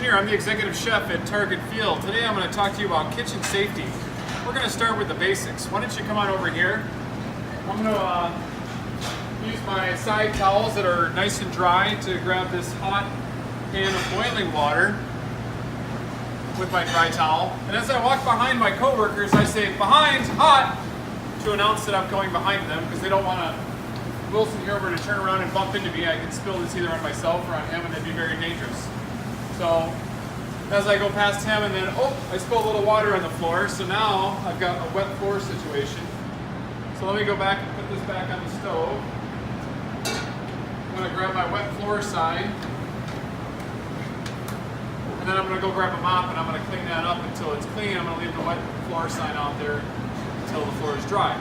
Chenier. I'm the executive chef at Target Field. Today I'm going to talk to you about kitchen safety. We're going to start with the basics. Why don't you come on over here? I'm going to use my side towels that are nice and dry to grab this hot pan of boiling water with my dry towel. And as I walk behind my coworkers, I say, "Behind, hot," to announce that I'm going behind them because they don't want to Wilson here over to turn around and bump into me. I can spill this either on myself or on him, and it'd be very dangerous. So as I go past him, and then I spill a little water on the floor. So now I've got a wet floor situation. So let me go back and put this back on the stove. I'm going to grab my wet floor side, and then I'm going to go grab a mop and I'm going to clean that up until it's clean. I'm going to leave the wet floor sign out there until the floor is dry.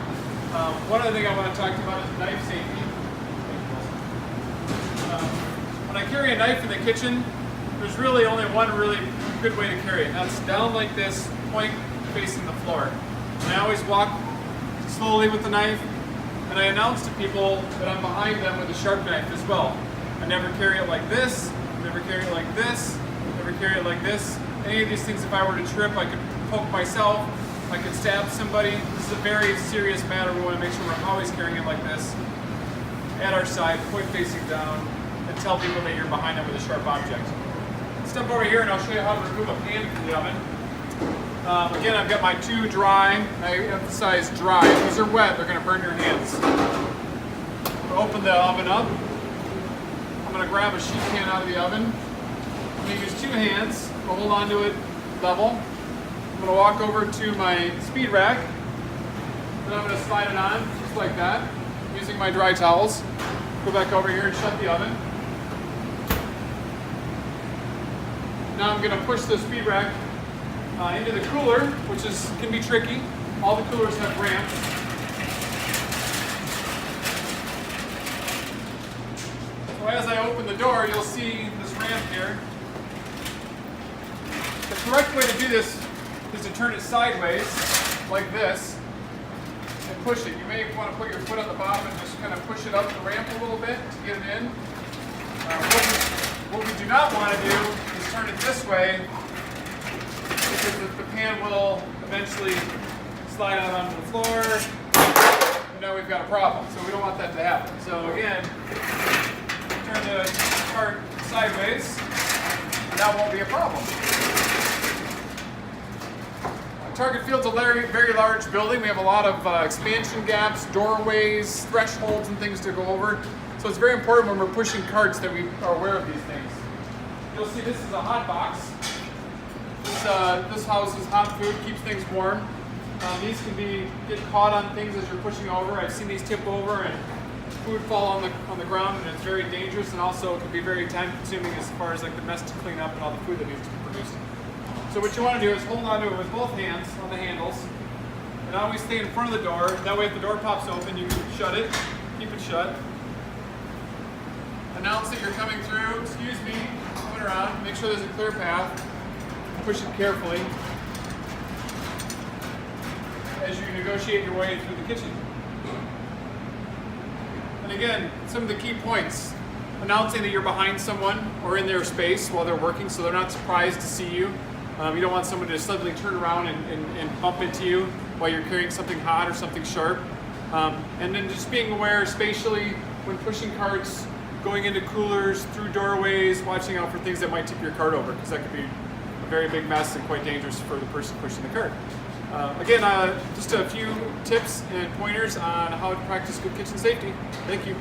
One other thing I want to talk to you about is knife safety. When I carry a knife in the kitchen, there's really only one really good way to carry it. That's down like this, point facing the floor. And I always walk slowly with the knife, and I announce to people that I'm behind them with a sharp knife as well. I never carry it like this, never carry it like this, never carry it like this. Any of these things, if I were to trip, I could poke myself, I could stab somebody. This is a very serious matter. We want to make sure we're always carrying it like this, at our side, point facing down, and tell people that you're behind them with a sharp object. Step over here and I'll show you how to remove a pan from the oven. Again, I've got my two dry, I emphasize dry. If these are wet, they're going to burn your hands. I'm going to open the oven up. I'm going to grab a sheet pan out of the oven. I'm going to use two hands. I'll hold on to it level. I'm going to walk over to my speed rack, and I'm going to slide it on just like that, using my dry towels. Go back over here and shut the oven. Now I'm going to push the speed rack into the cooler, which can be tricky. All the coolers have ramps. So as I open the door, you'll see this ramp here. The correct way to do this is to turn it sideways, like this, and push it. You may want to put your foot on the bottom and just kind of push it up the ramp a little bit to get it in. What we do not want to do is turn it this way, because the pan will eventually slide out onto the floor, and now we've got a problem. So we don't want that to happen. So again, turn the cart sideways, and that won't be a problem. Target Field's a very large building. We have a lot of expansion gaps, doorways, thresholds, and things to go over. So it's very important when we're pushing carts that we are aware of these things. You'll see this is a hot box. This houses hot food, keeps things warm. These can get caught on things as you're pushing over. I've seen these tip over and food fall on the ground, and it's very dangerous, and also it can be very time consuming as far as like the mess to clean up and all the food that needs to be produced. So what you want to do is hold on to it with both hands on the handles, and always stay in front of the door. That way if the door pops open, you can shut it, keep it shut. Announce that you're coming through. Excuse me, coming around. Make sure there's a clear path. Push it carefully as you negotiate your way through the kitchen. And again, some of the key points. Announcing that you're behind someone or in their space while they're working so they're not surprised to see you. You don't want someone to suddenly turn around and bump into you while you're carrying something hot or something sharp. And then just being aware spatially when pushing carts, going into coolers, through doorways, watching out for things that might tip your cart over, because that could be a very big mess and quite dangerous for the person pushing the cart. Again, just a few tips and pointers on how to practice good kitchen safety. Thank you.